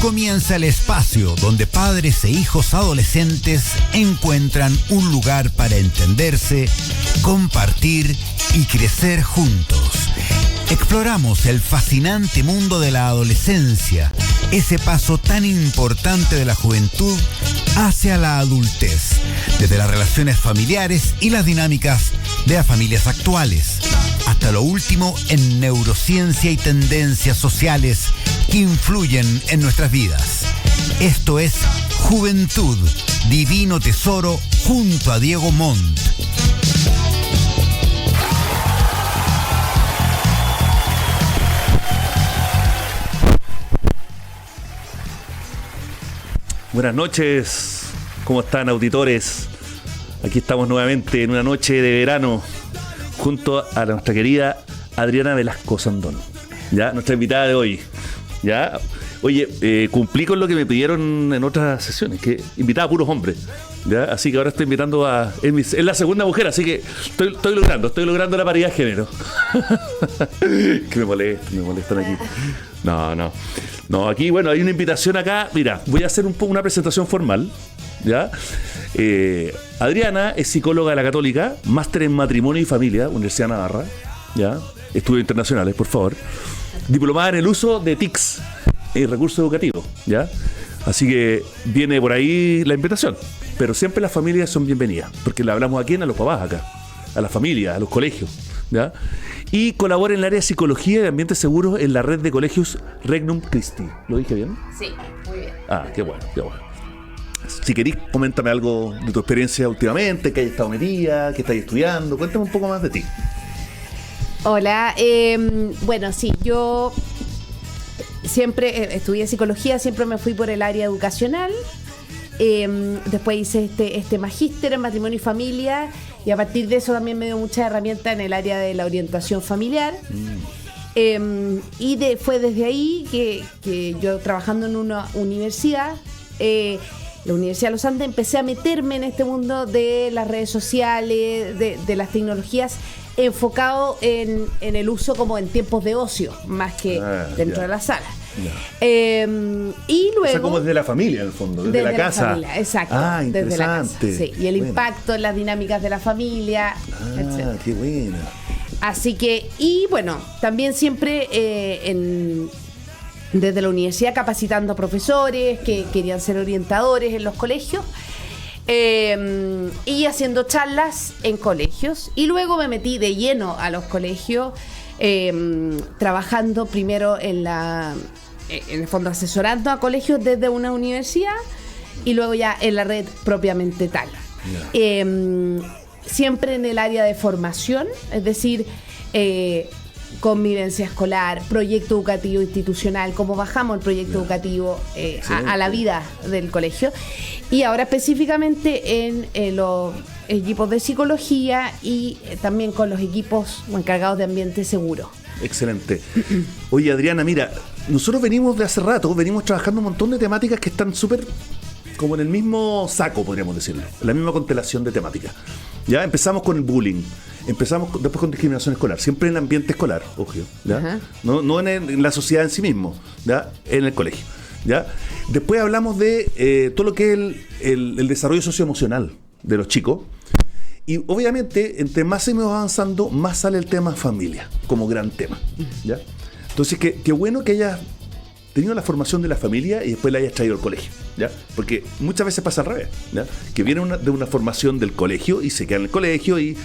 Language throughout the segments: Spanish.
Comienza el espacio donde padres e hijos adolescentes encuentran un lugar para entenderse, compartir y crecer juntos. Exploramos el fascinante mundo de la adolescencia, ese paso tan importante de la juventud hacia la adultez, desde las relaciones familiares y las dinámicas de las familias actuales, hasta lo último en neurociencia y tendencias sociales que influyen en nuestras vidas. Esto es Juventud, Divino Tesoro, junto a Diego Montt. Buenas noches, ¿cómo están, auditores? Aquí estamos nuevamente en una noche de verano junto a nuestra querida Adriana Velasco Sandón, ya, nuestra invitada de hoy. Ya, oye, cumplí con lo que me pidieron en otras sesiones, que invitaba a puros hombres, ya, así que ahora estoy invitando a... Es la segunda mujer, así que estoy logrando la paridad de género. Que me molestan aquí. No, aquí, bueno, hay una invitación acá. Mira, voy a hacer un poco una presentación formal, ¿ya? Adriana es psicóloga de la Católica, máster en matrimonio y familia, Universidad de Navarra, ¿ya? Estudios internacionales, por favor. Diplomada en el uso de TICs y recursos educativos, ¿ya? Así que viene por ahí la invitación. Pero siempre las familias son bienvenidas, porque le hablamos a quién, a los papás acá, a las familias, a los colegios, ¿ya? Y colabora en el área de psicología y de ambientes seguros en la red de colegios Regnum Christi. ¿Lo dije bien? Sí, muy bien. Ah, qué bueno. Si querís, coméntame algo de tu experiencia últimamente, que hayas estado metida, que estás estudiando. Cuéntame un poco más de ti. Hola, bueno, sí, yo siempre estudié psicología, siempre me fui por el área educacional. Después hice este magíster en matrimonio y familia, y a partir de eso también me dio mucha herramienta en el área de la orientación familiar. Fue desde ahí que yo, trabajando en una universidad, la Universidad de los Andes, empecé a meterme en este mundo de las redes sociales, de las tecnologías, enfocado en el uso como en tiempos de ocio, más que dentro de la sala. Y luego, o sea, como desde la familia, en el fondo, desde la casa. Familia, exacto. Ah, desde la casa, interesante. sí. Y el impacto en las dinámicas de la familia, etc. Qué buena. Así que, y bueno, también siempre desde la universidad capacitando a profesores que querían ser orientadores en los colegios, y haciendo charlas en colegios. Y luego me metí de lleno a los colegios, trabajando primero en el fondo asesorando a colegios desde una universidad, y luego ya en la red propiamente tal. Siempre en el área de formación, es decir, convivencia escolar, proyecto educativo institucional, cómo bajamos el proyecto educativo a la vida del colegio, y ahora específicamente en los equipos de psicología y también con los equipos encargados de ambiente seguro. Excelente. Oye, Adriana, mira, nosotros venimos trabajando un montón de temáticas que están súper como en el mismo saco, podríamos decirlo, la misma constelación de temáticas. Ya empezamos con el bullying, después con discriminación escolar, siempre en el ambiente escolar, ojo, ¿ya? No en la sociedad en sí mismo, ¿ya? En el colegio, ¿ya? Después hablamos de todo lo que es el desarrollo socioemocional de los chicos. Y obviamente, entre más seguimos avanzando, más sale el tema familia, como gran tema, ¿ya? Entonces, qué bueno que hayas tenido la formación de la familia y después la hayas traído al colegio, ¿ya? Porque muchas veces pasa al revés, ¿ya? Que vienen de una formación del colegio y se quedan en el colegio, y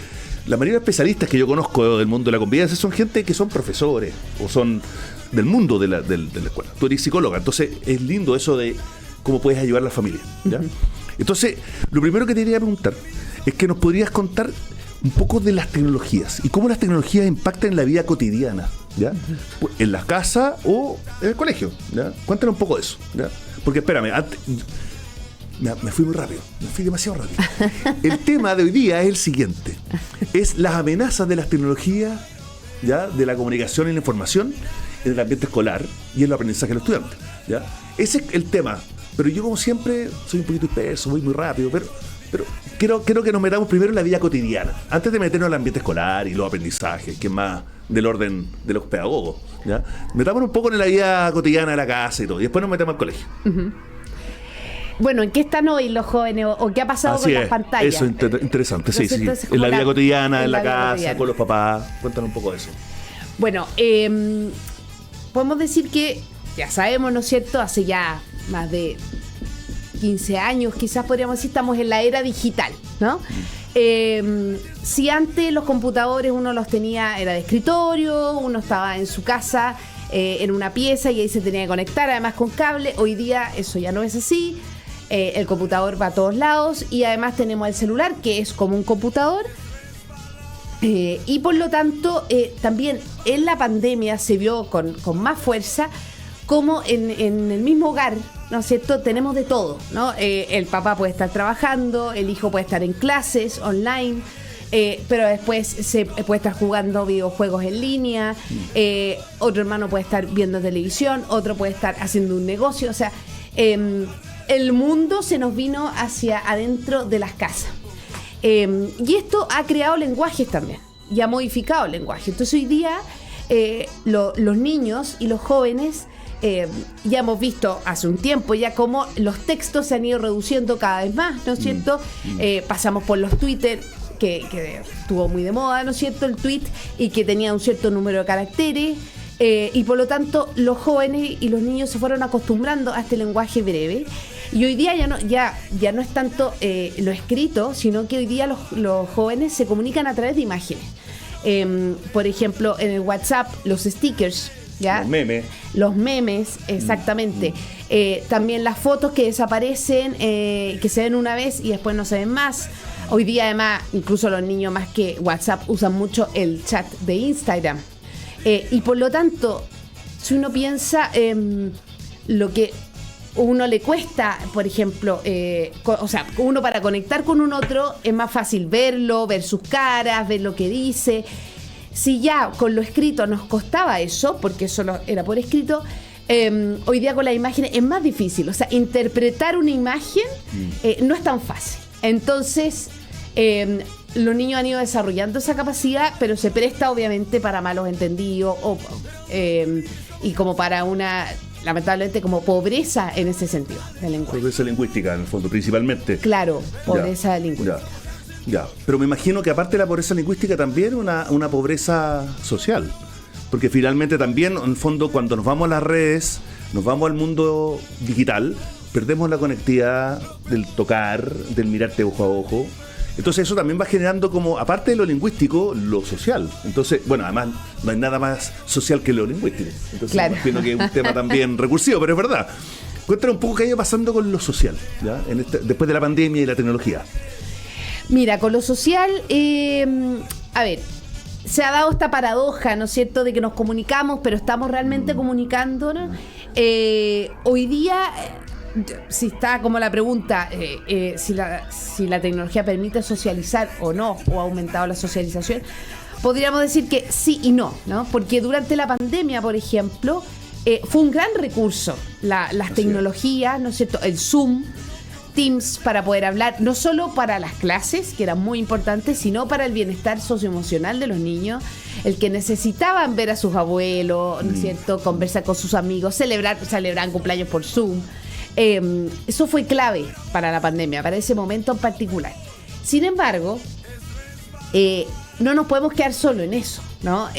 la mayoría de especialistas que yo conozco del mundo de la convivencia son gente que son profesores o son del mundo de la escuela. Tú eres psicóloga, entonces es lindo eso de cómo puedes ayudar a la familia, ¿ya? Entonces, lo primero que te quería preguntar es que nos podrías contar un poco de las tecnologías y cómo las tecnologías impactan en la vida cotidiana, ¿ya? En la casa o en el colegio, ¿ya? Cuéntanos un poco de eso, ¿ya? Porque espérame, me fui muy rápido, me fui demasiado rápido. El tema de hoy día es el siguiente: es las amenazas de las tecnologías, ¿ya? De la comunicación y la información en el ambiente escolar y en el aprendizaje de los estudiantes, ¿ya? Ese es el tema. Pero yo, como siempre, soy un poquito disperso, voy muy rápido, pero quiero que nos metamos primero en la vida cotidiana, antes de meternos al ambiente escolar y los aprendizajes, que es más del orden de los pedagogos. ¿Ya? Metámonos un poco en la vida cotidiana de la casa y todo, y después nos metemos al colegio. Bueno, ¿en qué están hoy los jóvenes o qué ha pasado Así con es, las pantallas? eso es interesante, sí, sí. Entonces, En la vida cotidiana, en la vida casa, cotidiana. con los papás. Cuéntanos un poco de eso. Bueno, podemos decir que, ya sabemos, ¿no es cierto? Hace ya más de 15 años, quizás podríamos decir, estamos en la era digital, ¿no? Si antes los computadores uno los tenía, era de escritorio, uno estaba en su casa, en una pieza y ahí se tenía que conectar, además con cable. Hoy día eso ya no es así. El computador va a todos lados y además tenemos el celular, que es como un computador. Y por lo tanto, también en la pandemia se vio con más fuerza como en el mismo hogar, ¿no es cierto? Tenemos de todo, ¿no? El papá puede estar trabajando, el hijo puede estar en clases online, pero después se puede estar jugando videojuegos en línea, otro hermano puede estar viendo televisión, otro puede estar haciendo un negocio, o sea, el mundo se nos vino hacia adentro de las casas. Y esto ha creado lenguajes también, y ha modificado el lenguaje. Entonces hoy día los niños y los jóvenes, ya hemos visto hace un tiempo ya cómo los textos se han ido reduciendo cada vez más, ¿no es cierto? Pasamos por los Twitter, que estuvo muy de moda, ¿no es cierto? El tweet, y que tenía un cierto número de caracteres, y por lo tanto los jóvenes y los niños se fueron acostumbrando a este lenguaje breve. Y hoy día ya no es tanto lo escrito, sino que hoy día los jóvenes se comunican a través de imágenes. Por ejemplo, en el WhatsApp, los stickers, ¿ya? Los memes, exactamente. También las fotos que desaparecen, que se ven una vez y después no se ven más. Hoy día, además, incluso los niños más que WhatsApp usan mucho el chat de Instagram. Y por lo tanto, si uno piensa lo que uno le cuesta, por ejemplo, o sea, uno para conectar con un otro es más fácil verlo, ver sus caras, ver lo que dice. Si ya con lo escrito nos costaba eso, porque eso era por escrito, hoy día con las imágenes es más difícil. O sea, interpretar una imagen no es tan fácil. Entonces, los niños han ido desarrollando esa capacidad, pero se presta obviamente para malos entendidos y como para una, lamentablemente, como pobreza en ese sentido del lenguaje. Pobreza lingüística, en el fondo, principalmente. Claro, pobreza lingüística. Ya, pero me imagino que aparte de la pobreza lingüística también una pobreza social, porque finalmente también, en el fondo, cuando nos vamos a las redes, nos vamos al mundo digital, perdemos la conectividad del tocar, del mirarte ojo a ojo. Entonces eso también va generando como, aparte de lo lingüístico, lo social. Entonces, bueno, además no hay nada más social que lo lingüístico. Entonces claro. Me imagino que es un tema también recursivo, pero es verdad. Cuéntanos un poco qué ha ido pasando con lo social, ¿ya? Después de la pandemia y la tecnología. Mira, con lo social, a ver, se ha dado esta paradoja, ¿no es cierto?, de que nos comunicamos, pero estamos realmente comunicándonos. Hoy día, si está como la pregunta, si la tecnología permite socializar o no, o ha aumentado la socialización, podríamos decir que sí y no, ¿no? Porque durante la pandemia, por ejemplo, fue un gran recurso las tecnologías, ¿no es cierto?, el Zoom, Teams, para poder hablar, no solo para las clases, que eran muy importantes, sino para el bienestar socioemocional de los niños, el que necesitaban ver a sus abuelos, ¿no es cierto?, conversar con sus amigos, celebrar cumpleaños por Zoom. Eso fue clave para la pandemia, para ese momento en particular. Sin embargo, no nos podemos quedar solo en eso, ¿no?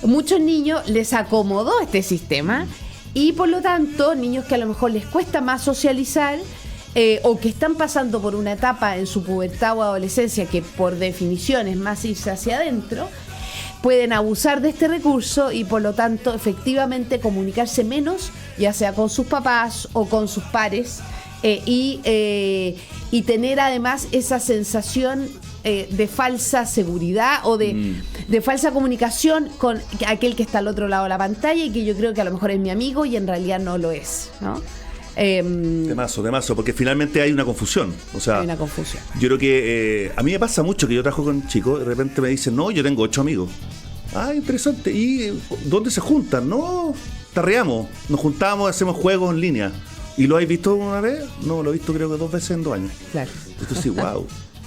Muchos niños les acomodó este sistema y por lo tanto, niños que a lo mejor les cuesta más socializar, o que están pasando por una etapa en su pubertad o adolescencia que por definición es más irse hacia adentro, pueden abusar de este recurso y por lo tanto efectivamente comunicarse menos, ya sea con sus papás o con sus pares, y tener además esa sensación de falsa seguridad o de falsa comunicación con aquel que está al otro lado de la pantalla y que yo creo que a lo mejor es mi amigo y en realidad no lo es, ¿no? Temazo, porque finalmente hay una confusión. O sea, hay una confusión. Yo creo que a mí me pasa mucho que yo trabajo con chicos, de repente me dicen, no, yo tengo 8 amigos. Ah, interesante. ¿Y dónde se juntan? No, tarreamos, nos juntamos, hacemos juegos en línea. ¿Y lo has visto una vez? No, lo he visto creo que 2 veces en 2 años. Claro. Esto sí, wow.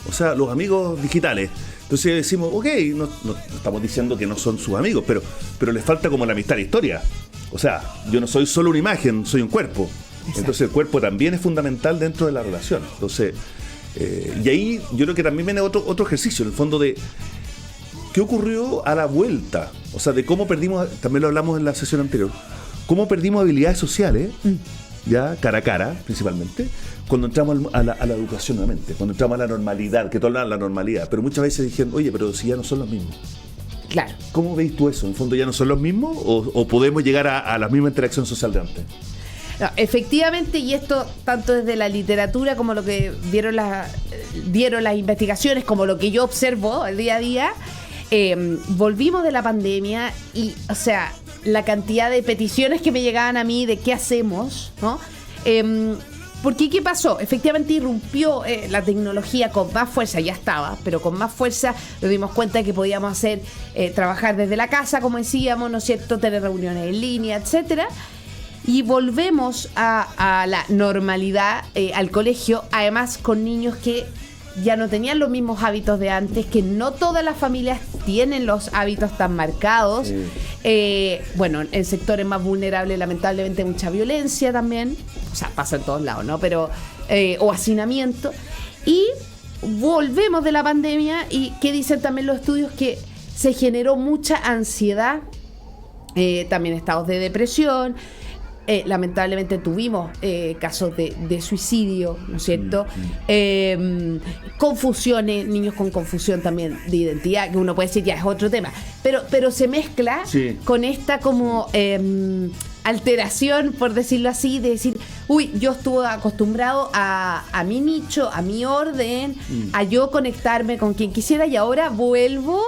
o sea, los amigos digitales. Entonces decimos, ok, no estamos diciendo que no son sus amigos, pero les falta como la amistad, la historia. O sea, yo no soy solo una imagen, soy un cuerpo. Exacto. Entonces el cuerpo también es fundamental dentro de la relación. Entonces, y ahí yo creo que también viene otro ejercicio, en el fondo de qué ocurrió a la vuelta. O sea, de cómo perdimos, también lo hablamos en la sesión anterior, cómo perdimos habilidades sociales, ya cara a cara principalmente, cuando entramos a la educación nuevamente, cuando entramos a la normalidad, que todos hablan de la normalidad, pero muchas veces dijeron, oye, pero si ya no son los mismos. Claro. ¿Cómo veis tú eso? ¿En el fondo ya no son los mismos o podemos llegar a la misma interacción social de antes? No, efectivamente, y esto tanto desde la literatura como lo que dieron las investigaciones, como lo que yo observo el día a día, volvimos de la pandemia y, o sea, la cantidad de peticiones que me llegaban a mí de qué hacemos, ¿no? Porque ¿qué pasó? Efectivamente irrumpió la tecnología con más fuerza, ya estaba, pero con más fuerza nos dimos cuenta de que podíamos hacer, trabajar desde la casa, como decíamos, ¿no es cierto?, tener reuniones en línea, etcétera. Y volvemos a la normalidad, al colegio, además con niños que ya no tenían los mismos hábitos de antes, que no todas las familias tienen los hábitos tan marcados. Bueno, en sectores más vulnerables, lamentablemente, mucha violencia también. O sea, pasa en todos lados, ¿no? Pero, o hacinamiento. Y volvemos de la pandemia y ¿qué dicen también los estudios? Que se generó mucha ansiedad, también estados de depresión. Lamentablemente tuvimos casos de suicidio, ¿no es cierto? Confusiones, niños con confusión también de identidad, que uno puede decir ya es otro tema, pero se mezcla con esta como alteración, por decirlo así, de decir, uy, yo estuve acostumbrado a mi nicho, a mi orden, a yo conectarme con quien quisiera y ahora vuelvo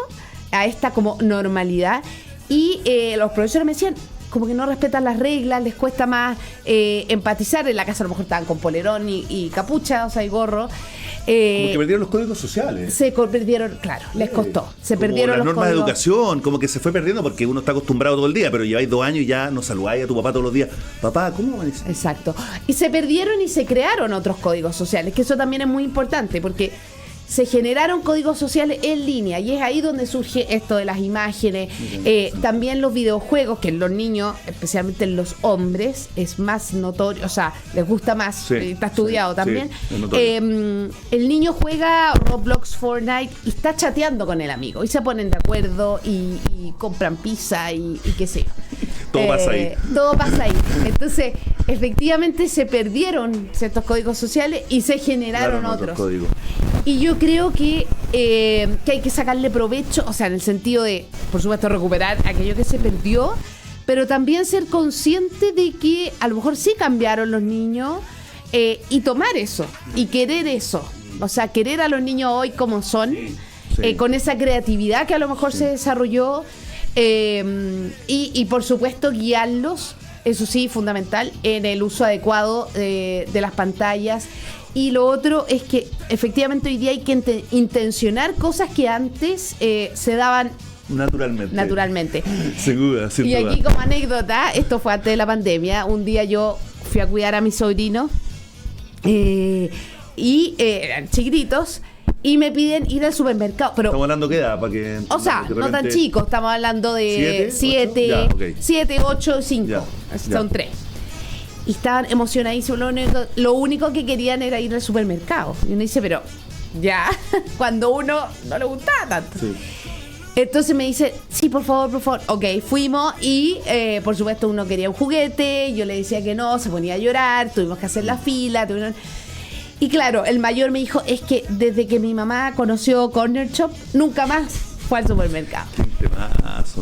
a esta como normalidad. Y los profesores me decían, como que no respetan las reglas, les cuesta más empatizar. En la casa a lo mejor estaban con polerón y capucha, o sea, y gorro. Como que perdieron los códigos sociales. Se perdieron, claro, les costó. Se perdieron las los normas códigos. de educación, como que se fue perdiendo porque uno está acostumbrado todo el día, pero lleváis 2 años y ya no saludáis a tu papá todos los días. Papá, ¿cómo van a decir? Exacto. Y se perdieron y se crearon otros códigos sociales, que eso también es muy importante, porque se generaron códigos sociales en línea y es ahí donde surge esto de las imágenes, también los videojuegos, que en los niños, especialmente en los hombres, es más notorio, o sea, les gusta más, está estudiado también. El niño juega Roblox, Fortnite y está chateando con el amigo y se ponen de acuerdo y compran pizza y qué sé yo. Todo pasa ahí. Todo pasa ahí. Entonces, efectivamente se perdieron ciertos códigos sociales y se generaron otros. Y yo creo que hay que sacarle provecho, o sea, en el sentido de, por supuesto, recuperar aquello que se perdió, pero también ser consciente de que a lo mejor sí cambiaron los niños y tomar eso y querer eso. O sea, querer a los niños hoy como son, con esa creatividad que a lo mejor se desarrolló. Y por supuesto guiarlos, eso sí, fundamental, en el uso adecuado de las pantallas. Y lo otro es que efectivamente hoy día hay que intencionar cosas que antes se daban naturalmente. Sin duda. Y aquí como anécdota, esto fue antes de la pandemia, un día yo fui a cuidar a mis sobrinos y eran chiquititos. Y me piden ir al supermercado. Pero, ¿estamos hablando qué edad? Para que, o sea, no tan chicos. Estamos hablando de 7, 8, 5. Son 3. Y estaban emocionadísimos. Lo único que querían era ir al supermercado. Y uno dice, pero ya, cuando uno no le gustaba tanto. Sí. Entonces me dice, sí, por favor. Ok, fuimos y por supuesto uno quería un juguete. Yo le decía que no, se ponía a llorar. Tuvimos que hacer la fila. Y claro, el mayor me dijo, es que desde que mi mamá conoció Corner Shop, nunca más fue al supermercado. Temazo.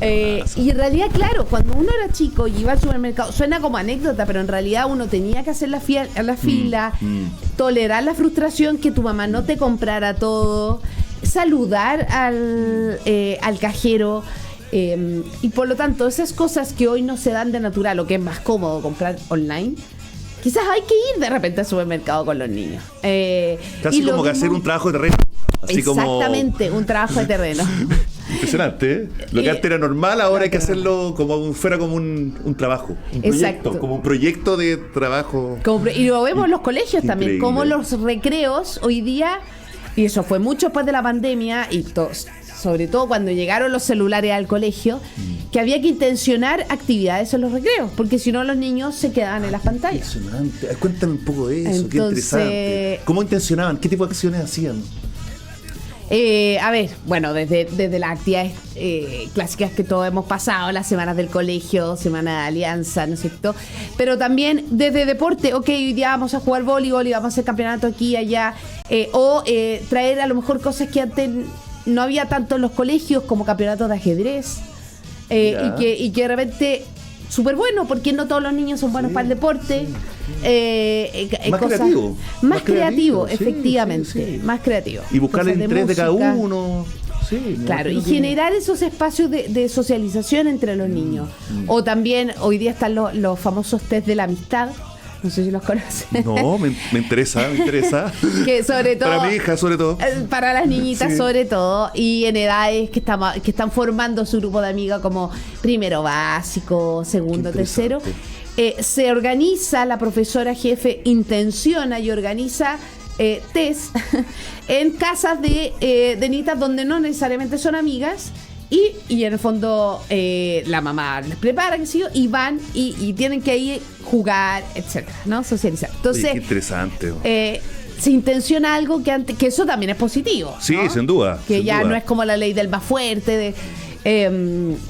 Y en realidad, claro, cuando uno era chico y iba al supermercado, suena como anécdota, pero en realidad uno tenía que hacer la fila, tolerar la frustración que tu mamá no te comprara todo, saludar al cajero. Y por lo tanto, esas cosas que hoy no se dan de natural, o que es más cómodo comprar online, quizás hay que ir de repente al supermercado con los niños. Casi como que hacer un trabajo de terreno. Así exactamente, un trabajo de terreno. Impresionante, ¿eh? Lo que antes era normal, ahora hay que hacerlo como fuera como un trabajo. Un proyecto, como un proyecto de trabajo. Y lo vemos en los colegios también, como los recreos hoy día y eso fue mucho después de la pandemia y sobre todo cuando llegaron los celulares al colegio, que había que intencionar actividades en los recreos, porque si no los niños se quedaban en las pantallas. Impresionante. Cuéntame un poco de eso, qué interesante. ¿Cómo intencionaban? ¿Qué tipo de acciones hacían? A ver, bueno, desde las actividades clásicas que todos hemos pasado, las semanas del colegio, semana de alianza, ¿no es cierto? Pero también desde deporte, ok, hoy día vamos a jugar voleibol y vamos a hacer campeonato aquí y allá, traer a lo mejor cosas que antes no había tanto en los colegios, como campeonatos de ajedrez, y que de repente... súper bueno, porque no todos los niños son buenos para el deporte. Más creativo. Más creativo, efectivamente. Más creativo. Y buscar el interés de cada uno. Sí, claro, y generar esos espacios de socialización entre los niños. O también, hoy día están los famosos test de la amistad. No sé si los conocen. No, me interesa. Que sobre todo, para mi hija, sobre todo. Para las niñitas, sobre todo. Y en edades que están formando su grupo de amigas, como primero básico, segundo, tercero. Se organiza, la profesora jefe intenciona y organiza test en casas de niñitas donde no necesariamente son amigas. Y en el fondo la mamá les prepara, qué sé yo, y van y tienen que ir jugar, etcétera, ¿no? Socializar. Entonces, qué interesante. Se intenciona algo que eso también es positivo. Sí, ¿no? sin duda. Que sin ya duda. no es como la ley del más fuerte,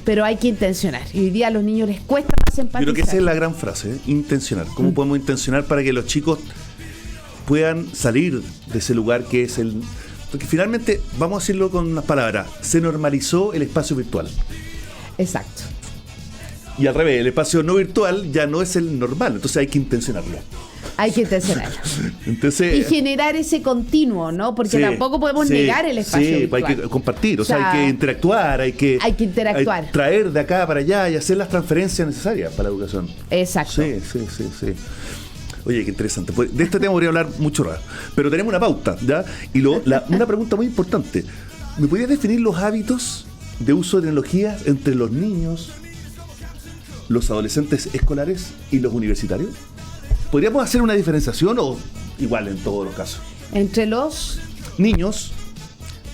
pero hay que intencionar. Y hoy día a los niños les cuesta más empatizar. Yo creo que esa es la gran frase, intencionar. ¿Cómo podemos intencionar para que los chicos puedan salir de ese lugar que es el... Porque finalmente, vamos a decirlo con unas palabras, se normalizó el espacio virtual. Exacto. Y al revés, el espacio no virtual ya no es el normal, entonces hay que intencionarlo. Hay que intencionarlo. Entonces, y generar ese continuo, ¿no? Porque tampoco podemos negar el espacio virtual. Hay que compartir, o sea, hay que interactuar, hay que interactuar. Traer de acá para allá y hacer las transferencias necesarias para la educación. Exacto. Sí. Oye, qué interesante. De este tema podría hablar mucho rato. Pero tenemos una pauta, ¿ya? Y una pregunta muy importante. ¿Me podrías definir los hábitos de uso de tecnologías entre los niños, los adolescentes escolares y los universitarios? ¿Podríamos hacer una diferenciación o igual en todos los casos? Entre los niños,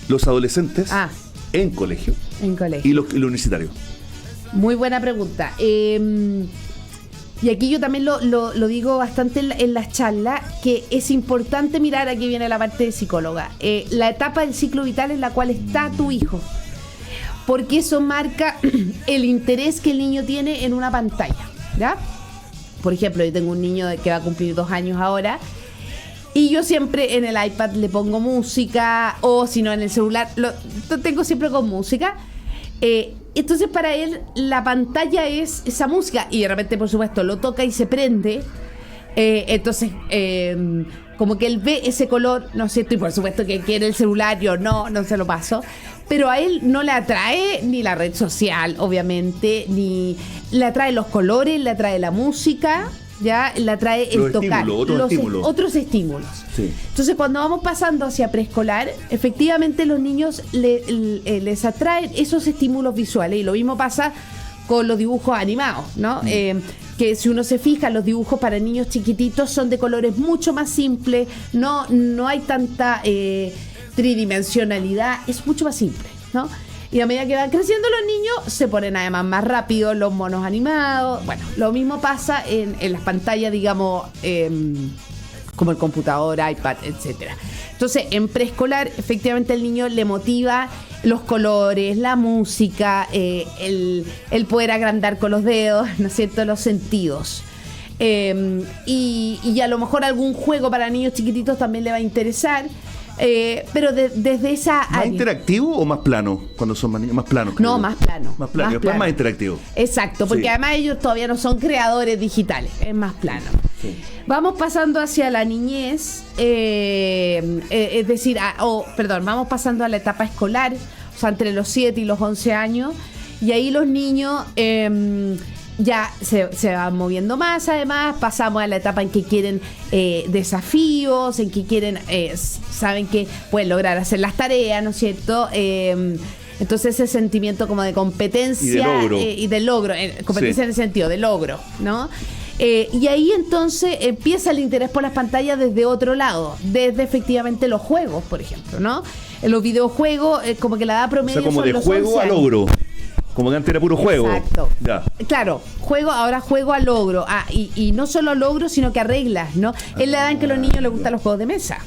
los adolescentes en colegio. En colegio. Y los universitarios. Muy buena pregunta. Y aquí yo también lo digo bastante en las charlas, que es importante mirar, aquí viene la parte de psicóloga, la etapa del ciclo vital en la cual está tu hijo. Porque eso marca el interés que el niño tiene en una pantalla, ¿ya? Por ejemplo, yo tengo un niño que va a cumplir 2 años ahora, y yo siempre en el iPad le pongo música, o si no en el celular, lo tengo siempre con música. Entonces para él la pantalla es esa música, y de repente por supuesto lo toca y se prende, entonces como que él ve ese color, ¿no es cierto? Y por supuesto que quiere el celular, yo no se lo paso, pero a él no le atrae ni la red social, obviamente, ni le atrae los colores, le atrae la música, ya le atrae el tocar, otros estímulos. Sí. Entonces cuando vamos pasando hacia preescolar, efectivamente los niños les atraen esos estímulos visuales, y lo mismo pasa con los dibujos animados, ¿no? Que si uno se fija, los dibujos para niños chiquititos son de colores mucho más simples, no hay tanta tridimensionalidad, es mucho más simple, ¿no? Y a medida que van creciendo los niños, se ponen además más rápido los monos animados. Bueno, lo mismo pasa en las pantallas, digamos, como el computador, iPad, etcétera. Entonces, en preescolar, efectivamente, el niño le motiva los colores, la música, el poder agrandar con los dedos, ¿no es cierto?, los sentidos. Y a lo mejor algún juego para niños chiquititos también le va a interesar. Pero desde esa área. ¿Más interactivo o más plano? Cuando son más planos. No, más plano. Más plano. Y después más interactivo. Exacto, porque además ellos todavía no son creadores digitales. Es más plano. Sí. Vamos pasando hacia la niñez, es decir, vamos pasando a la etapa escolar, o sea, entre los 7 y los 11 años. Y ahí los niños ya se van moviendo más. Además, pasamos a la etapa en que quieren desafíos, en que quieren, saben que pueden lograr hacer las tareas, ¿no es cierto? Entonces ese sentimiento como de competencia y de logro, competencia en el sentido de logro, ¿no? Y ahí entonces empieza el interés por las pantallas desde otro lado, desde efectivamente los juegos, por ejemplo, ¿no? En los videojuegos, como que la edad promedio, o sea, como son de los juego 11 a años. logro. Como que antes era puro juego. Exacto. Ya. Claro, ahora juego a logro. Y no solo a logro, sino que a reglas, ¿no? Es la edad en que a los niños les gustan los juegos de mesa.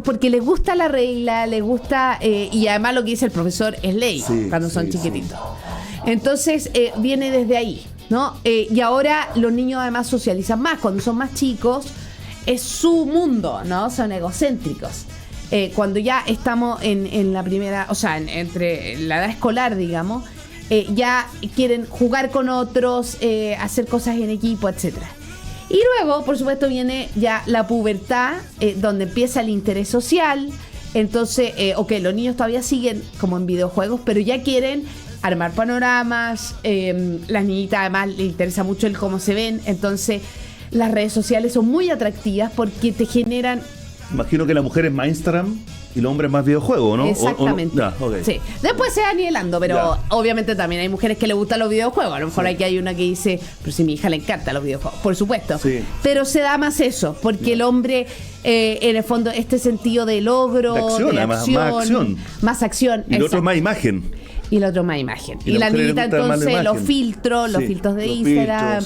Porque les gusta la regla, les gusta, y además lo que dice el profesor es ley, cuando son chiquititos. Entonces, viene desde ahí, ¿no? Y ahora los niños además socializan más. Cuando son más chicos, es su mundo, ¿no? Son egocéntricos. Cuando ya estamos en la primera, o sea, entre la edad escolar, digamos, ya quieren jugar con otros, hacer cosas en equipo, etcétera. Y luego, por supuesto, viene ya la pubertad, donde empieza el interés social. Entonces, los niños todavía siguen como en videojuegos, pero ya quieren armar panoramas. Las niñitas además les interesa mucho el cómo se ven. Entonces, las redes sociales son muy atractivas porque te generan... Imagino que la mujer es más Instagram y el hombre es más videojuego, ¿no? Exactamente. Sí. Después se va nivelando, pero obviamente también hay mujeres que le gustan los videojuegos. A lo mejor aquí hay una que dice, pero si a mi hija le encantan los videojuegos, por supuesto. Sí. Pero se da más eso, porque el hombre, en el fondo, este sentido de logro, de acción, más acción. Y el otro es más imagen. Y el otro más imagen. Y la niñita entonces los filtros de Instagram.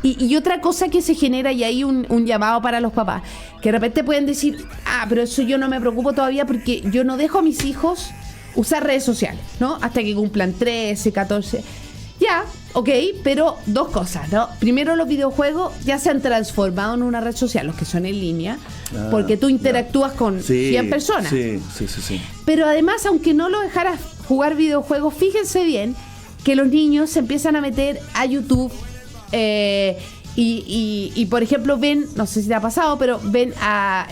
Y otra cosa que se genera, y hay un llamado para los papás, que de repente pueden decir, pero eso yo no me preocupo todavía porque yo no dejo a mis hijos usar redes sociales, ¿no? Hasta que cumplan 13, 14. Ya, ok, pero dos cosas, ¿no? Primero, los videojuegos ya se han transformado en una red social, los que son en línea, porque tú interactúas con 100 personas. Sí. Pero además, aunque no lo dejaras jugar videojuegos, fíjense bien que los niños se empiezan a meter a YouTube y por ejemplo, ven, no sé si te ha pasado, pero ven a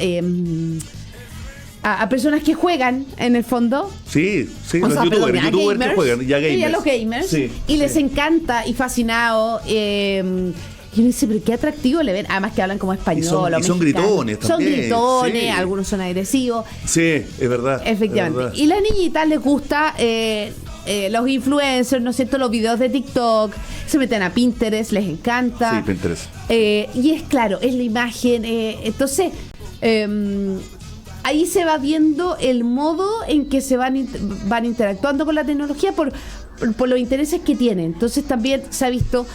personas que juegan en el fondo. Sí, los youtubers que juegan, ya gamers. Ya los gamers. Y les encanta y fascinado. Y uno dice, pero qué atractivo le ven. Además que hablan como español. Y son gritones también. Son gritones, algunos son agresivos. Sí, es verdad. Efectivamente. Es verdad. Y las niñitas les gusta los influencers, ¿no es cierto? Los videos de TikTok. Se meten a Pinterest, les encanta. Sí, Pinterest. Y es claro, es la imagen. Entonces, ahí se va viendo el modo en que se van interactuando con la tecnología por los intereses que tienen. Entonces también se ha visto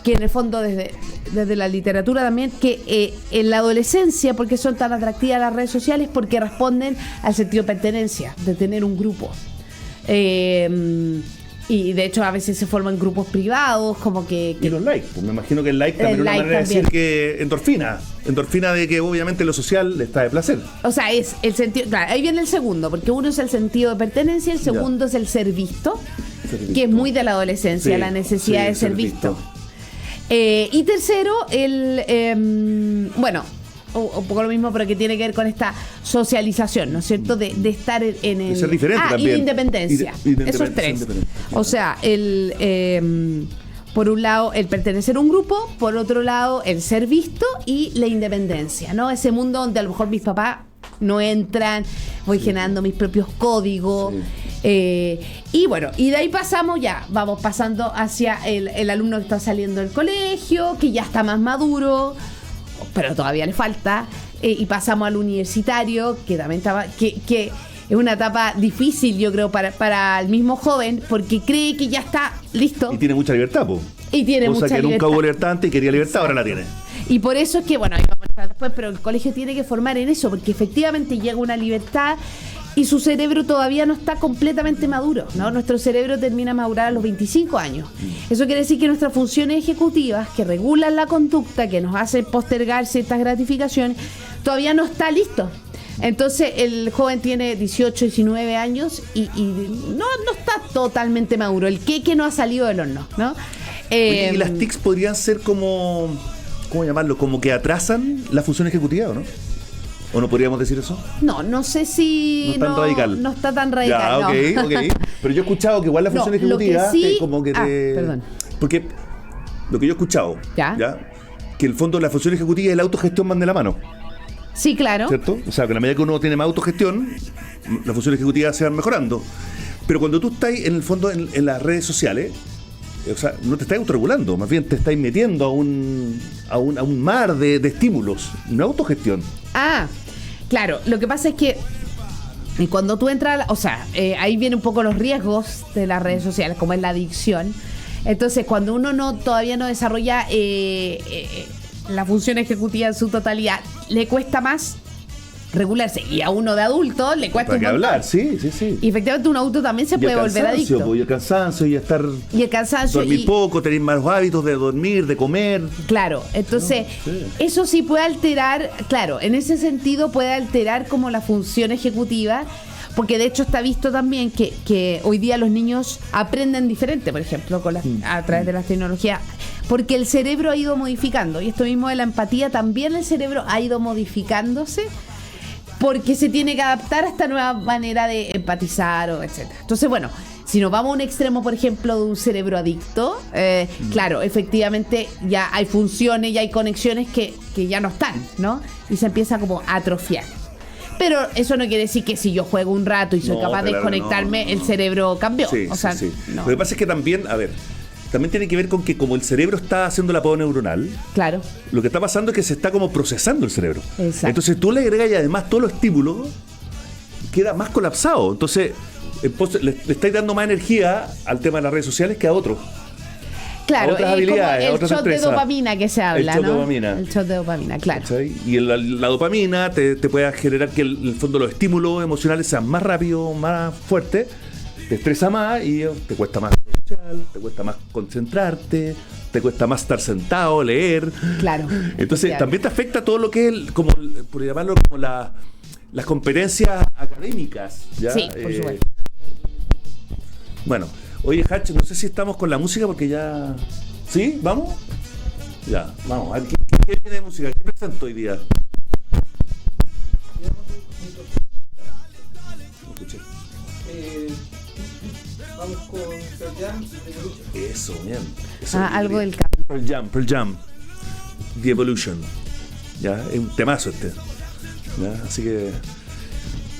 que en el fondo desde la literatura también, que en la adolescencia, porque son tan atractivas las redes sociales, porque responden al sentido de pertenencia, de tener un grupo. Y de hecho a veces se forman grupos privados, como que y los likes, pues me imagino que el like también es una manera de decir que endorfina de que obviamente lo social le está de placer. O sea, es el sentido, claro, ahí viene el segundo, porque uno es el sentido de pertenencia, el segundo es el ser visto, que es muy de la adolescencia, la necesidad de ser visto. Y tercero, un poco lo mismo, pero que tiene que ver con esta socialización, ¿no es cierto? De estar en el... De ser diferente también. Y de independencia. Esos tres. O sea, por un lado, el pertenecer a un grupo, por otro lado, el ser visto y la independencia, ¿no? Ese mundo donde a lo mejor mis papás no entran, voy generando mis propios códigos. Y bueno, y de ahí vamos pasando hacia el alumno que está saliendo del colegio, que ya está más maduro, pero todavía le falta, y pasamos al universitario, que también estaba, que es una etapa difícil, yo creo, para el mismo joven, porque cree que ya está listo. Y tiene mucha libertad, po. Y tiene cosa mucha que libertad. nunca hubo libertad antes y quería libertad, ahora la tiene. Y por eso es que, ahí vamos a estar después, pero el colegio tiene que formar en eso, porque efectivamente llega una libertad y su cerebro todavía no está completamente maduro, ¿no? Nuestro cerebro termina madurar a los 25 años. Eso quiere decir que nuestras funciones ejecutivas, que regulan la conducta, que nos hacen postergar ciertas gratificaciones, todavía no está listo. Entonces el joven tiene 18, 19 años y no está totalmente maduro. El queque no ha salido del horno, ¿no? Oye, y las TICs podrían ser como, ¿cómo llamarlo? Como que atrasan la función ejecutiva, ¿o no? ¿O no podríamos decir eso? No sé si... No es tan radical. No está tan radical, ya, ok. Pero yo he escuchado que igual la función ejecutiva sí, como que te... perdón. Porque lo que yo he escuchado, ¿ya? Que el fondo de la función ejecutiva y la autogestión van de la mano. Sí, claro. ¿Cierto? O sea, que a la medida que uno tiene más autogestión, las funciones ejecutivas se van mejorando. Pero cuando tú estás en el fondo en las redes sociales, o sea, no te estás autorregulando, más bien te estás metiendo a un mar de estímulos, no autogestión. Ah, claro, lo que pasa es que cuando tú entras, o sea, ahí vienen un poco los riesgos de las redes sociales, como es la adicción. Entonces, cuando uno todavía no desarrolla la función ejecutiva en su totalidad, le cuesta más regularse. Y a uno de adulto le cuesta un montón. Hablar, sí. Y efectivamente un adulto también se puede volver adicto. Y el cansancio, y estar... Y el cansancio. Dormir poco, tener malos hábitos de dormir, de comer. Claro, entonces eso sí puede alterar, claro, en ese sentido puede alterar como la función ejecutiva, porque de hecho está visto también que hoy día los niños aprenden diferente, por ejemplo, a través de las tecnologías, porque el cerebro ha ido modificando, y esto mismo de la empatía, también el cerebro ha ido modificándose, porque se tiene que adaptar a esta nueva manera de empatizar o etcétera. Entonces, bueno, si nos vamos a un extremo, por ejemplo, de un cerebro adicto, claro, efectivamente ya hay funciones, ya hay conexiones que ya no están, ¿no? Y se empieza como a atrofiar. Pero eso no quiere decir que si yo juego un rato y soy capaz de desconectarme, el cerebro cambió. Sí, o sea, sí. No. Lo que pasa es que también tiene que ver con que como el cerebro está haciendo el apagado neuronal, claro, lo que está pasando es que se está como procesando el cerebro. Exacto. Entonces tú le agregas y además todos los estímulos, queda más colapsado. Entonces le estáis dando más energía al tema de las redes sociales que a otros. Claro, otras habilidades, como a otras el shot de empresas. dopamina que se habla, El shot ¿no? de dopamina. El shot de dopamina, claro. ¿Cachai? Y la dopamina te puede generar que en el fondo los estímulos emocionales sean más rápidos, más fuertes, te estresa más y te cuesta más social, te cuesta más concentrarte, te cuesta más estar sentado, leer. Claro. Entonces también te afecta todo lo que es, por llamarlo como las competencias académicas. ¿Ya? Sí, por supuesto. Bueno, oye, Hatch, no sé si estamos con la música porque ya... ¿Sí? ¿Vamos? Ya, vamos. ¿Qué viene de música? ¿Qué presento hoy día? No escuché. Vamos con Pearl Jam. Eso, bien. Eso, Algo del Pearl Jam. The Evolution. Ya, es un temazo este. Ya, así que...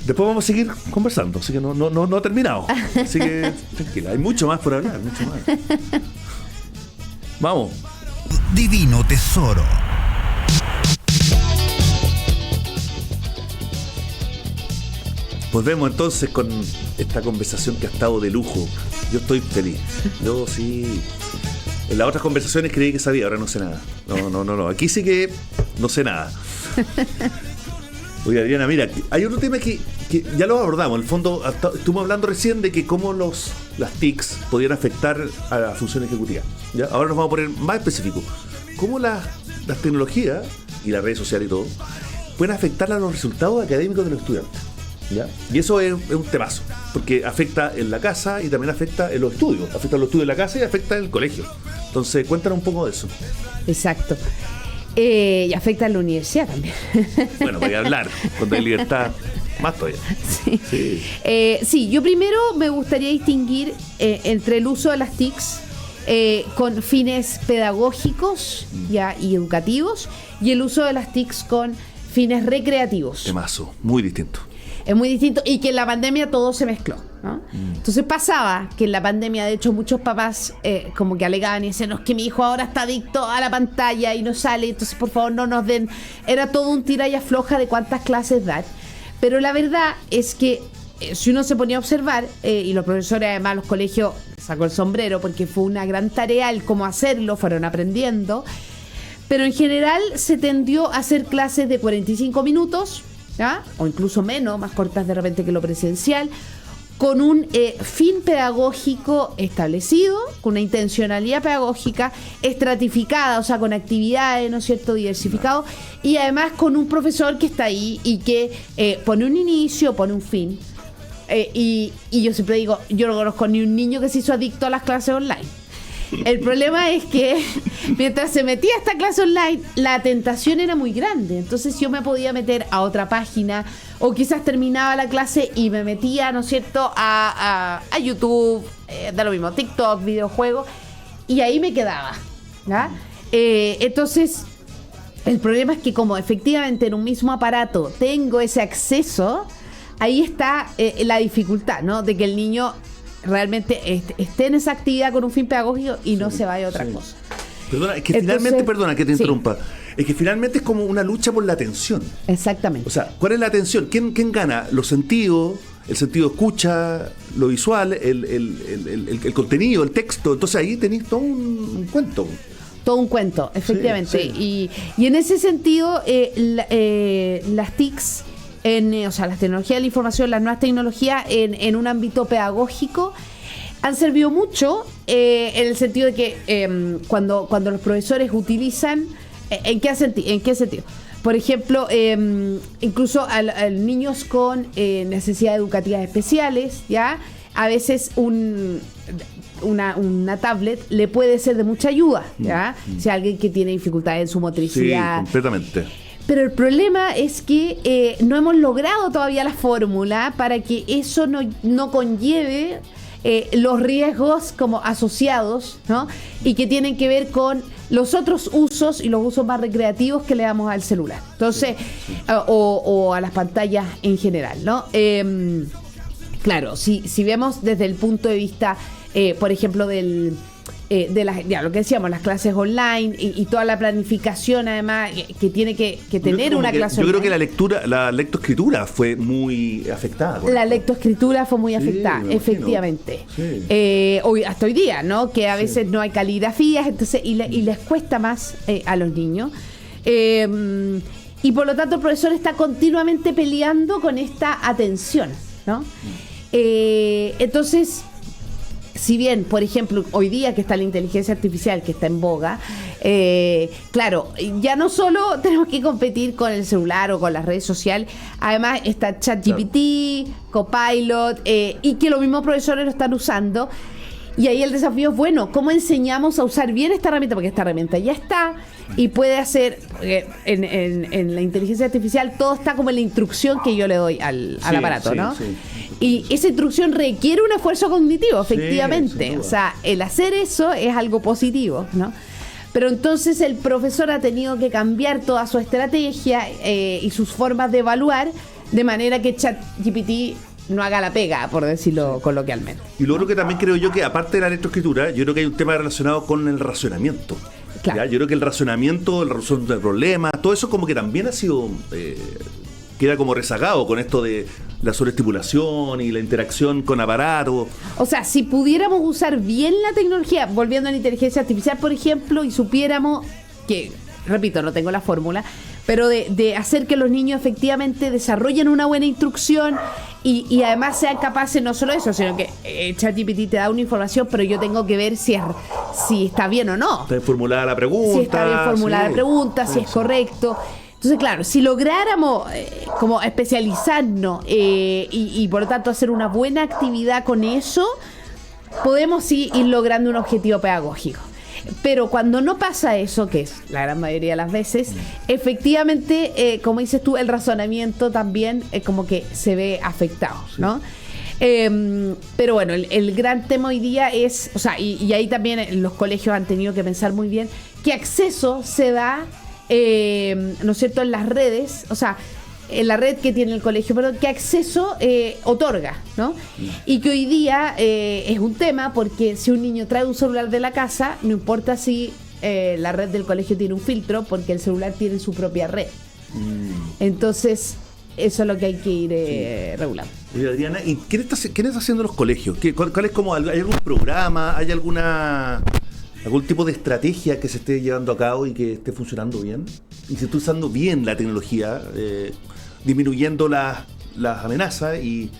Después vamos a seguir conversando, así que no ha terminado. Así que tranquila, hay mucho más por hablar, mucho más. Vamos. Divino Tesoro. Volvemos entonces con esta conversación que ha estado de lujo. Yo estoy feliz. Yo sí. En las otras conversaciones creí que sabía, ahora no sé nada. No. Aquí sí que no sé nada. Oye, Adriana, mira, hay otro tema que ya lo abordamos. En el fondo, estuvimos hablando recién de que cómo las TICs podían afectar a la función ejecutiva. ¿Ya? Ahora nos vamos a poner más específicos. Cómo las tecnologías y las redes sociales y todo pueden afectar a los resultados académicos de los estudiantes. ¿Ya? Y eso es un temazo, porque afecta en la casa y también afecta en los estudios. Afecta en los estudios de la casa y afecta en el colegio. Entonces, cuéntanos un poco de eso. Exacto. Y afecta a la universidad también. Bueno, voy a hablar cuando hay libertad, más todavía. Sí. Sí, yo primero me gustaría distinguir entre el uso de las TICs con fines pedagógicos ya, y educativos, y el uso de las TICs con fines recreativos. Temazo, muy distinto. Es muy distinto y que en la pandemia todo se mezcló, ¿no? Entonces pasaba que en la pandemia, de hecho, muchos papás como que alegaban y decían, no, es que mi hijo ahora está adicto a la pantalla y no sale, entonces por favor no nos den. Era todo un tira y afloja de cuántas clases dar. Pero la verdad es que si uno se ponía a observar, y los profesores, además, los colegios, sacó el sombrero porque fue una gran tarea el cómo hacerlo, fueron aprendiendo. Pero en general se tendió a hacer clases de 45 minutos, ¿ya? O incluso menos, más cortas de repente que lo presencial, con un fin pedagógico establecido, con una intencionalidad pedagógica estratificada, o sea, con actividades, ¿no es cierto?, diversificado, y además con un profesor que está ahí y que pone un inicio, pone un fin. Y yo siempre digo, yo no conozco ni un niño que se hizo adicto a las clases online. El problema es que mientras se metía a esta clase online, la tentación era muy grande. Entonces yo me podía meter a otra página, o quizás terminaba la clase y me metía, ¿no es cierto?, a YouTube, da lo mismo, TikTok, videojuegos, y ahí me quedaba, ¿ya? Entonces, el problema es que como efectivamente en un mismo aparato tengo ese acceso, ahí está la dificultad, ¿no?, de que el niño realmente esté en esa actividad con un fin pedagógico y no se vaya a otra cosa. Perdona, es que Entonces, finalmente, perdona que te sí. interrumpa, es que finalmente es como una lucha por la atención. Exactamente. O sea, ¿cuál es la atención? ¿Quién gana? Los sentidos, el sentido de escucha, lo visual, el contenido, el texto. Entonces ahí tenéis todo un cuento. Todo un cuento, efectivamente. Sí. Y en ese sentido, las TICs, o sea, las tecnologías de la información, las nuevas tecnologías en un ámbito pedagógico, han servido mucho en el sentido de que cuando los profesores utilizan, ¿en qué sentido? Por ejemplo, incluso a niños con necesidades educativas especiales, ¿ya? A veces una tablet le puede ser de mucha ayuda, ¿ya? Si alguien que tiene dificultades en su motricidad. Sí, completamente. Pero el problema es que no hemos logrado todavía la fórmula para que eso no conlleve los riesgos como asociados, ¿no? Y que tienen que ver con los otros usos y los usos más recreativos que le damos al celular. Entonces, o a las pantallas en general, ¿no? Claro, si vemos desde el punto de vista, por ejemplo, de lo que decíamos, las clases online y toda la planificación, además, que tiene que tener una clase online. Yo creo que la lectoescritura fue muy afectada. La lectoescritura fue muy afectada, efectivamente. Sí. Hasta hoy día, ¿no? Que a veces no hay caligrafías, entonces y les cuesta más a los niños. Y por lo tanto el profesor está continuamente peleando con esta atención, ¿no? Entonces, si bien, por ejemplo, hoy día que está la inteligencia artificial, que está en boga, claro, ya no solo tenemos que competir con el celular o con las redes sociales, además está ChatGPT, Copilot, y que los mismos profesores lo están usando. Y ahí el desafío es, bueno, ¿cómo enseñamos a usar bien esta herramienta? Porque esta herramienta ya está y puede hacer, en la inteligencia artificial todo está como en la instrucción que yo le doy al aparato, ¿no? Sí. Y esa instrucción requiere un esfuerzo cognitivo, efectivamente. Sí, o sea, el hacer eso es algo positivo, ¿no? Pero entonces el profesor ha tenido que cambiar toda su estrategia y sus formas de evaluar, de manera que ChatGPT no haga la pega, por decirlo coloquialmente. Y lo otro que también creo yo que, aparte de la lectoescritura, yo creo que hay un tema relacionado con el racionamiento. Claro. ¿Ya? Yo creo que el racionamiento, la resolución de problemas, todo eso como que también ha sido... queda como rezagado con esto de la sobreestimulación y la interacción con aparatos. O sea, si pudiéramos usar bien la tecnología, volviendo a la inteligencia artificial, por ejemplo, y supiéramos que, repito, no tengo la fórmula, pero de hacer que los niños efectivamente desarrollen una buena instrucción y además sean capaces, no solo eso, sino que ChatGPT te da una información, pero yo tengo que ver si está bien o no. Está bien formulada la pregunta. Si está bien formulada la pregunta, si es correcto. Entonces, claro, si lográramos como especializarnos y por lo tanto hacer una buena actividad con eso, podemos sí ir logrando un objetivo pedagógico. Pero cuando no pasa eso, que es la gran mayoría de las veces, efectivamente, como dices tú, el razonamiento también como que se ve afectado, ¿no? Pero bueno, el gran tema hoy día es, o sea, y ahí también los colegios han tenido que pensar muy bien qué acceso se da, ¿no es cierto?, en las redes, o sea, en la red que tiene el colegio, pero qué acceso otorga, ¿no? Y que hoy día es un tema porque si un niño trae un celular de la casa, no importa si la red del colegio tiene un filtro, porque el celular tiene su propia red. Entonces, eso es lo que hay que ir regulando. Oye, Adriana, ¿y qué está haciendo los colegios? ¿Cuál es como, hay algún programa, hay algún tipo de estrategia que se esté llevando a cabo y que esté funcionando bien? Y se está usando bien la tecnología, disminuyendo las amenazas y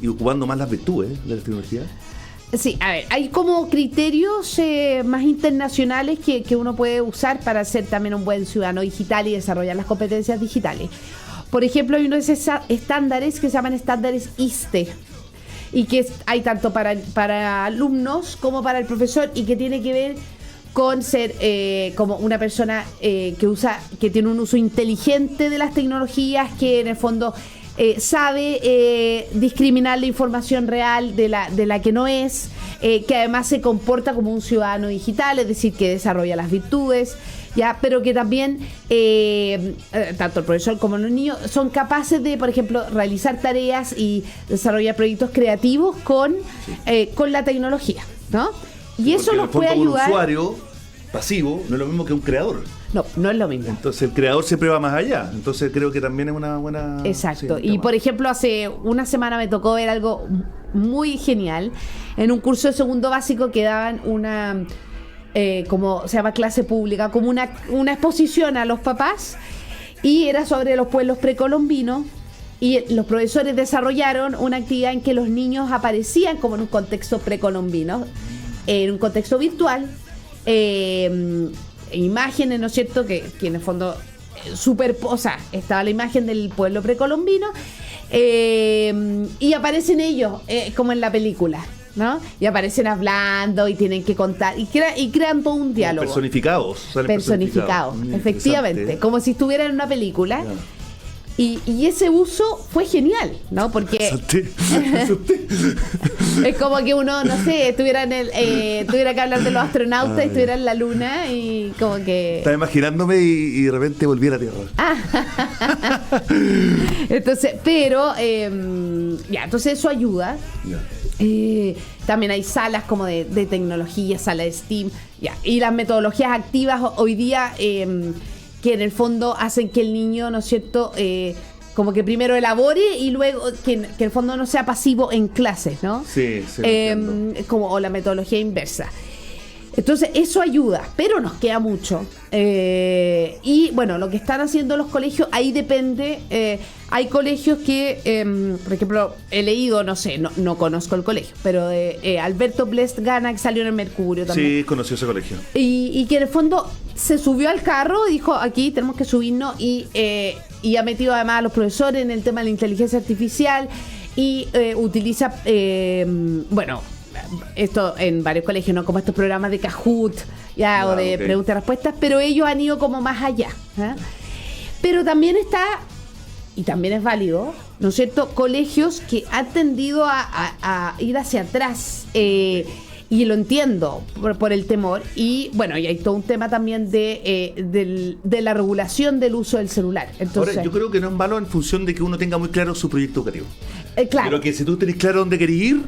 ocupando más las virtudes de la tecnología. Sí, a ver, hay como criterios más internacionales que uno puede usar para ser también un buen ciudadano digital y desarrollar las competencias digitales. Por ejemplo, hay unos estándares que se llaman estándares ISTE y que hay tanto para alumnos como para el profesor y que tiene que ver con ser como una persona que tiene un uso inteligente de las tecnologías, que en el fondo sabe discriminar la información real de la que no es, que además se comporta como un ciudadano digital, es decir, que desarrolla las virtudes, ya, pero que también tanto el profesor como los niños son capaces de, por ejemplo, realizar tareas y desarrollar proyectos creativos con la tecnología, ¿no? Y eso los puede ayudar. Un usuario pasivo no es lo mismo que un creador. No es lo mismo. Entonces el creador siempre va más allá. Entonces creo que también es una buena... Exacto. Sí, y por ejemplo, hace una semana me tocó ver algo muy genial. En un curso de segundo básico que daban una, como se llama clase pública, como una exposición a los papás. Y era sobre los pueblos precolombinos. Y los profesores desarrollaron una actividad en que los niños aparecían como en un contexto precolombino, en un contexto virtual. Imágenes, ¿no es cierto? Que en el fondo superposa, estaba la imagen del pueblo precolombino y aparecen ellos como en la película, ¿no? Y aparecen hablando y tienen que contar y crean todo un diálogo. Personificados. Personificados, efectivamente, como si estuvieran en una película. Yeah. Y ese uso fue genial, ¿no? Porque es como que uno, no sé, tuviera que hablar de los astronautas y estuviera en la luna y como que... Estaba imaginándome y de repente volví a la Tierra. Entonces, pero entonces eso ayuda. Yeah. También hay salas como de tecnología, sala de STEAM, y las metodologías activas hoy día... que en el fondo hacen que el niño, ¿no es cierto?, como que primero elabore y luego que en el fondo no sea pasivo en clases, ¿no? Sí. O la metodología inversa. Entonces eso ayuda, pero nos queda mucho. Y bueno, lo que están haciendo los colegios, ahí depende. Hay colegios que, por ejemplo, he leído, no sé, no conozco el colegio, pero Alberto Blest Gana, que salió en el Mercurio también. Sí, conoció ese colegio. Y que en el fondo se subió al carro y dijo, aquí tenemos que subirnos, y ha metido además a los profesores en el tema de la inteligencia artificial y utiliza, esto en varios colegios, ¿no? Como estos programas de Kahoot, o de preguntas y respuestas, pero ellos han ido como más allá. Pero también está, y también es válido, ¿no es cierto?, colegios que han tendido a ir hacia atrás, y lo entiendo por el temor, y bueno, y hay todo un tema también de la regulación del uso del celular. Entonces, ahora, yo creo que no es malo en función de que uno tenga muy claro su proyecto educativo. Claro. Pero que si tú tenés claro dónde querés ir,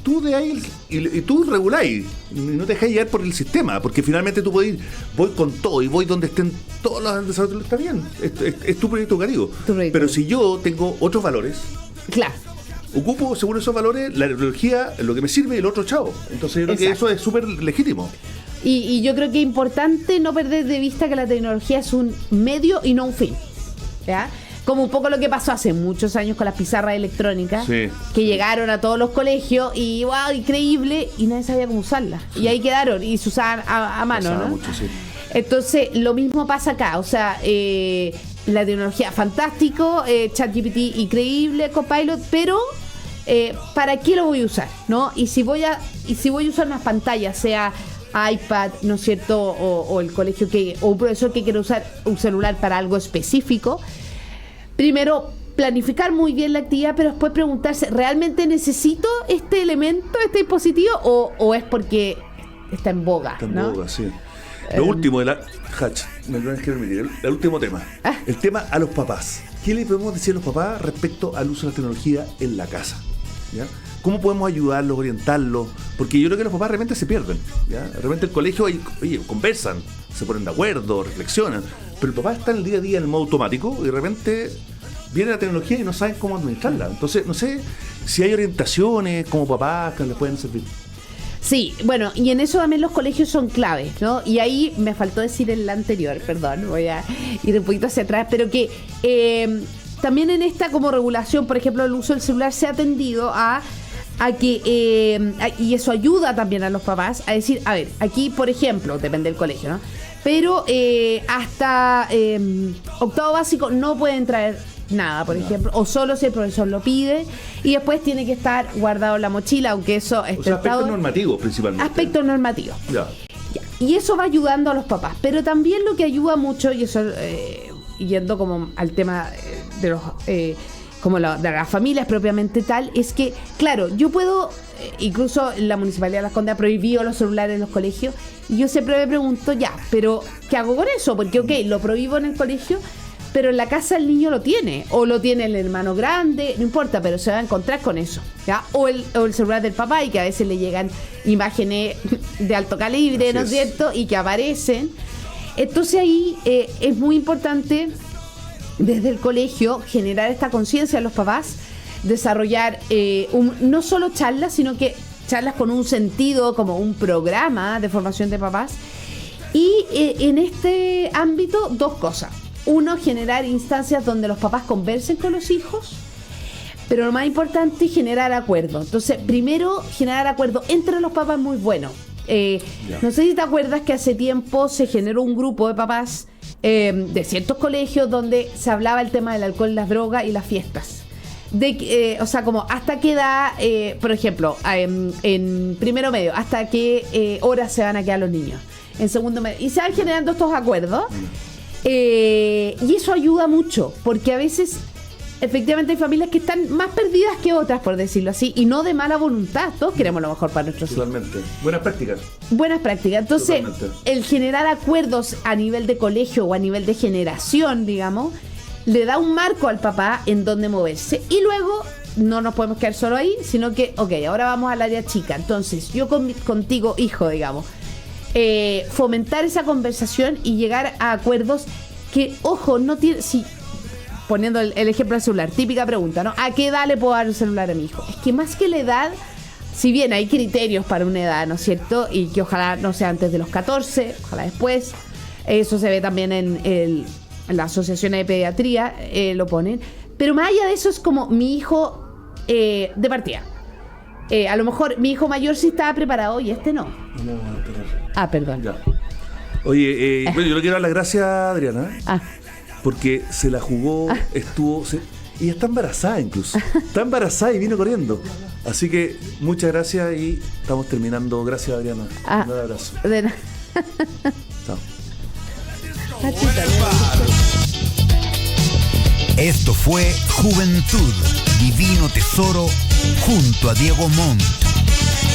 tú de ahí y tú reguláis, y no te dejáis llevar por el sistema, porque finalmente tú puedes ir, voy con todo y voy donde estén todos los desarrollos, está bien, es tu proyecto educativo. Pero si yo tengo otros valores, claro, ocupo según esos valores la tecnología, lo que me sirve, y el otro chao. Entonces yo creo que eso es súper legítimo. Y yo creo que es importante no perder de vista que la tecnología es un medio y no un fin, ¿ya? Como un poco lo que pasó hace muchos años con las pizarras electrónicas, que llegaron a todos los colegios y wow, increíble, y nadie sabía cómo usarlas. Y ahí quedaron y se usaban a mano, ¿no? Mucho, sí. Entonces, lo mismo pasa acá, o sea, la tecnología fantástico, ChatGPT increíble, Copilot, pero ¿para qué lo voy a usar? ¿No? Y si voy a usar unas pantallas, sea iPad, ¿no es cierto? O el colegio o un profesor que quiere usar un celular para algo específico, primero planificar muy bien la actividad, pero después preguntarse, ¿realmente necesito este elemento, este dispositivo, o es porque está en boga? Está en ¿no? boga, sí. Lo último de la Hatch, me lo que permitir, el último tema. El tema a los papás. ¿Qué le podemos decir a los papás respecto al uso de la tecnología en la casa? ¿Ya? ¿Cómo podemos ayudarlos, orientarlos? Porque yo creo que los papás realmente se pierden. ¿Ya? De repente el colegio, conversan, se ponen de acuerdo, reflexionan, pero el papá está en el día a día en el modo automático y de repente viene la tecnología y no saben cómo administrarla. Entonces, no sé si hay orientaciones como papás que les pueden servir. Sí, bueno, y en eso también los colegios son claves, ¿no? Y ahí me faltó decir en la anterior, perdón, voy a ir un poquito hacia atrás, pero que también en esta como regulación, por ejemplo, el uso del celular se ha tendido a que, y eso ayuda también a los papás a decir, a ver, aquí, por ejemplo, depende del colegio, ¿no? Pero hasta octavo básico no pueden traer nada, por ejemplo, o solo si el profesor lo pide, y después tiene que estar guardado en la mochila, aunque eso es aspectos normativos principalmente. Aspectos normativos. Ya. Y eso va ayudando a los papás, pero también lo que ayuda mucho, y eso yendo como al tema de los como de las familias propiamente tal, es que, claro, yo puedo, incluso la Municipalidad de Las Condes ha prohibido los celulares en los colegios, y yo siempre me pregunto, ya, pero ¿qué hago con eso? Porque, ok, lo prohíbo en el colegio, pero en la casa el niño lo tiene, o lo tiene el hermano grande, no importa, pero se va a encontrar con eso, ¿ya? O el celular del papá, y que a veces le llegan imágenes de alto calibre, ¿no es cierto? Y que aparecen. Entonces ahí es muy importante desde el colegio generar esta conciencia en los papás, desarrollar no solo charlas, sino que charlas con un sentido, como un programa de formación de papás. Y en este ámbito, dos cosas. Uno, generar instancias donde los papás conversen con los hijos, pero lo más importante es generar acuerdos. Entonces, primero, generar acuerdos entre los papás muy bueno. No sé si te acuerdas que hace tiempo se generó un grupo de papás de ciertos colegios donde se hablaba el tema del alcohol, las drogas y las fiestas. O sea, como hasta qué edad, por ejemplo, en primero medio, hasta qué horas se van a quedar los niños. En segundo medio. Y se van generando estos acuerdos. Y eso ayuda mucho, porque a veces efectivamente hay familias que están más perdidas que otras, por decirlo así, y no de mala voluntad. Todos queremos lo mejor para nuestros hijos. Totalmente. Buenas prácticas. Buenas prácticas. Entonces, totalmente, el generar acuerdos a nivel de colegio o a nivel de generación, digamos, le da un marco al papá en donde moverse. Y luego no nos podemos quedar solo ahí, sino que, ok, ahora vamos al área chica. Entonces, yo contigo, hijo, digamos, fomentar esa conversación y llegar a acuerdos que, ojo, no tiene... Si, poniendo el ejemplo del celular, típica pregunta, ¿no? ¿A qué edad le puedo dar el celular a mi hijo? Es que más que la edad, si bien hay criterios para una edad, ¿no es cierto? Y que ojalá no sea antes de los 14, ojalá después. Eso se ve también en la Asociación de Pediatría, lo ponen. Pero más allá de eso es como mi hijo de partida. A lo mejor mi hijo mayor sí estaba preparado y este no. Vamos a esperar. Ah, perdón. Ya. Oye, bueno, yo le quiero dar las gracias a Adriana. Ah. Porque se la jugó, y está embarazada incluso. Está embarazada y vino corriendo. Así que muchas gracias y estamos terminando. Gracias, Adriana. Un abrazo. Chao. Esto fue Juventud, Divino Tesoro, junto a Diego Montt.